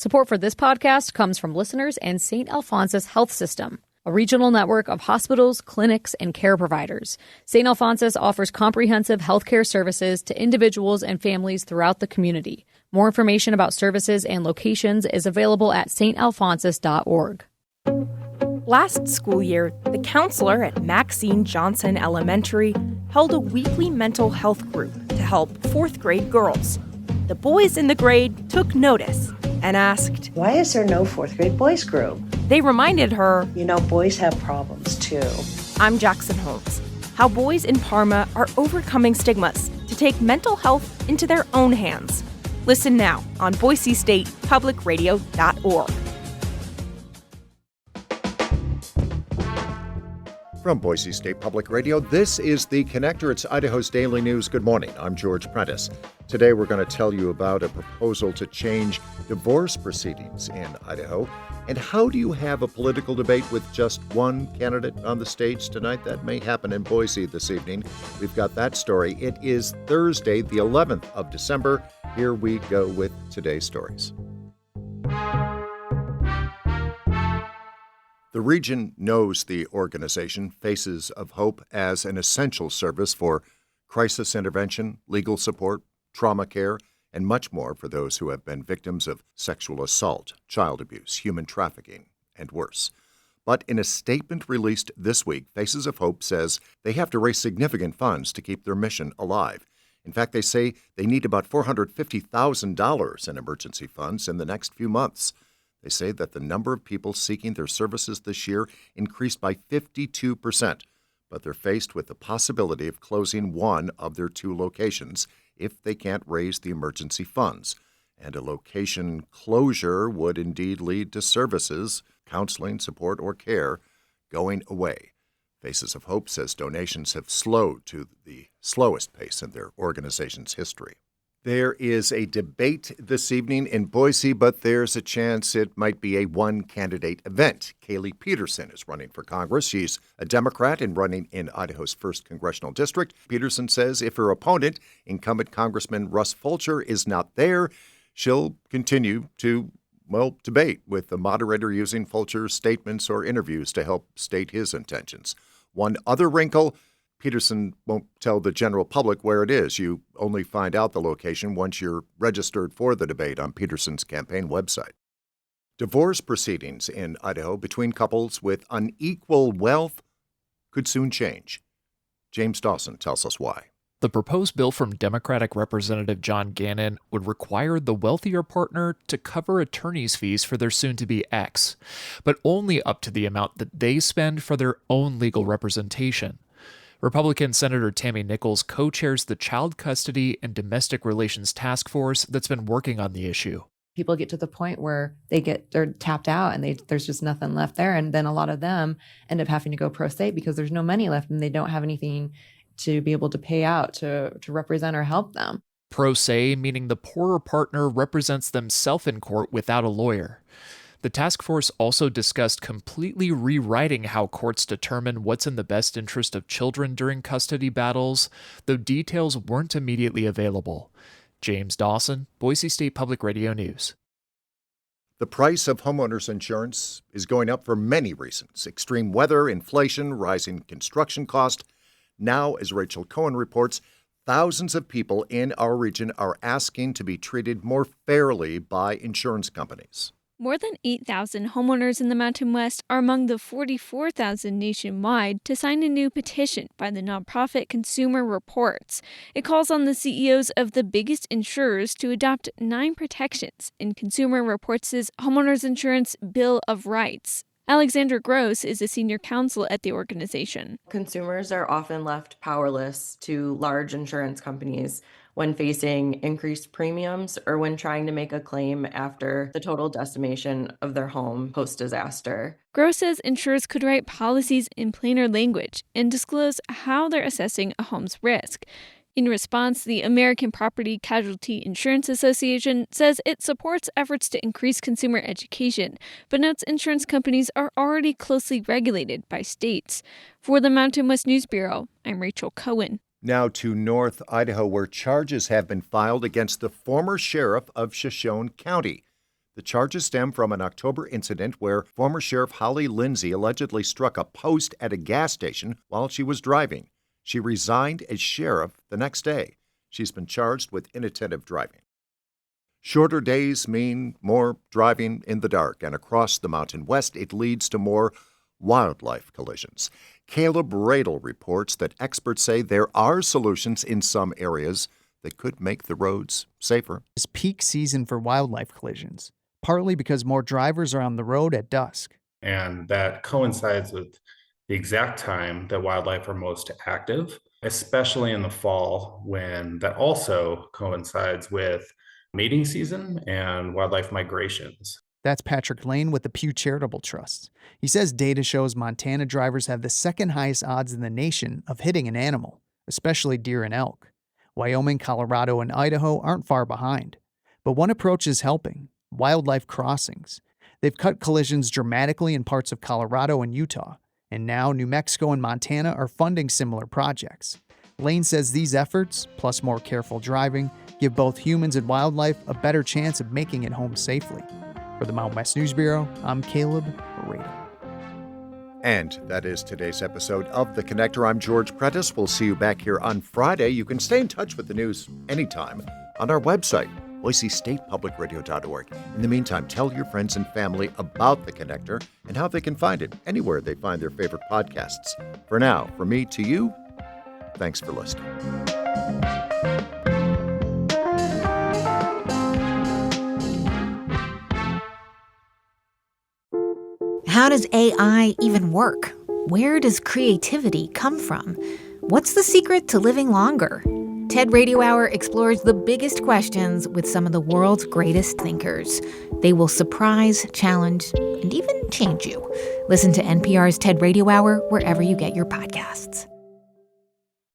Support for this podcast comes from listeners and St. Alphonsus Health System, a regional network of hospitals, clinics, and care providers. St. Alphonsus offers comprehensive healthcare services to individuals and families throughout the community. More information about services and locations is available at stalphonsus.org. Last school year, the counselor at Maxine Johnson Elementary held a weekly mental health group to help fourth grade girls. The boys in the grade took notice and asked, "Why is there no fourth grade boys group?" They reminded her, Boys have problems too. I'm Jackson Holmes. How boys in Parma are overcoming stigmas to take mental health into their own hands. Listen now on BoiseStatePublicRadio.org. From Boise State Public Radio, this is The Connector. It's Idaho's Daily News. Good morning. I'm George Prentice. Today we're going to tell you about a proposal to change divorce proceedings in Idaho. And how do you have a political debate with just one candidate on the stage tonight? That may happen in Boise this evening. We've got that story. It is Thursday, the 11th of December. Here we go with today's stories. The region knows the organization Faces of Hope as an essential service for crisis intervention, legal support, trauma care, and much more for those who have been victims of sexual assault, child abuse, human trafficking, and worse. But in a statement released this week, Faces of Hope says they have to raise significant funds to keep their mission alive. In fact, they say they need about $450,000 in emergency funds in the next few months. They say that the number of people seeking their services this year increased by 52%, but they're faced with the possibility of closing one of their two locations if they can't raise the emergency funds. And a location closure would indeed lead to services, counseling, support, or care going away. Faces of Hope says donations have slowed to the slowest pace in their organization's history. There is a debate this evening in Boise, but there's a chance it might be a one-candidate event. Kaylee Peterson is running for Congress. She's a Democrat and running in Idaho's 1st Congressional District. Peterson says if her opponent, incumbent Congressman Russ Fulcher, is not there, she'll continue to, debate with the moderator using Fulcher's statements or interviews to help state his intentions. One other wrinkle: Peterson won't tell the general public where it is. You only find out the location once you're registered for the debate on Peterson's campaign website. Divorce proceedings in Idaho between couples with unequal wealth could soon change. James Dawson tells us why. The proposed bill from Democratic Representative John Gannon would require the wealthier partner to cover attorney's fees for their soon-to-be ex, but only up to the amount that they spend for their own legal representation. Republican Senator Tammy Nichols co-chairs the Child Custody and Domestic Relations Task Force that's been working on the issue. People get to the point where they're tapped out and there's just nothing left there. And then a lot of them end up having to go pro se because there's no money left and they don't have anything to be able to pay out to represent or help them. Pro se, meaning the poorer partner represents themselves in court without a lawyer. The task force also discussed completely rewriting how courts determine what's in the best interest of children during custody battles, though details weren't immediately available. James Dawson, Boise State Public Radio News. The price of homeowners insurance is going up for many reasons: extreme weather, inflation, rising construction cost. Now, as Rachel Cohen reports, thousands of people in our region are asking to be treated more fairly by insurance companies. More than 8,000 homeowners in the Mountain West are among the 44,000 nationwide to sign a new petition by the nonprofit Consumer Reports. It calls on the CEOs of the biggest insurers to adopt 9 protections in Consumer Reports' Homeowners Insurance Bill of Rights. Alexandra Gross is a senior counsel at the organization. Consumers are often left powerless to large insurance companies when facing increased premiums or when trying to make a claim after the total decimation of their home post-disaster. Gross says insurers could write policies in plainer language and disclose how they're assessing a home's risk. In response, the American Property Casualty Insurance Association says it supports efforts to increase consumer education, but notes insurance companies are already closely regulated by states. For the Mountain West News Bureau, I'm Rachel Cohen. Now to North Idaho, where charges have been filed against the former sheriff of Shoshone County. The charges stem from an October incident where former Sheriff Holly Lindsay allegedly struck a post at a gas station while she was driving. She resigned as sheriff the next day. She's been charged with inattentive driving. Shorter days mean more driving in the dark, and across the Mountain West, it leads to more wildlife collisions. Caleb Radel reports that experts say there are solutions in some areas that could make the roads safer. It's peak season for wildlife collisions, partly because more drivers are on the road at dusk. And that coincides with the exact time that wildlife are most active, especially in the fall, when that also coincides with mating season and wildlife migrations. That's Patrick Lane with the Pew Charitable Trust. He says data shows Montana drivers have the second highest odds in the nation of hitting an animal, especially deer and elk. Wyoming, Colorado, and Idaho aren't far behind. But one approach is helping: wildlife crossings. They've cut collisions dramatically in parts of Colorado and Utah, and now New Mexico and Montana are funding similar projects. Lane says these efforts, plus more careful driving, give both humans and wildlife a better chance of making it home safely. For the Mountain West News Bureau, I'm Caleb Radel. And that is today's episode of The Connector. I'm George Prentice. We'll see you back here on Friday. You can stay in touch with the news anytime on our website, BoiseStatePublicRadio.org. In the meantime, tell your friends and family about The Connector and how they can find it anywhere they find their favorite podcasts. For now, from me to you, thanks for listening. How does AI even work? Where does creativity come from? What's the secret to living longer? TED Radio Hour explores the biggest questions with some of the world's greatest thinkers. They will surprise, challenge, and even change you. Listen to NPR's TED Radio Hour wherever you get your podcasts.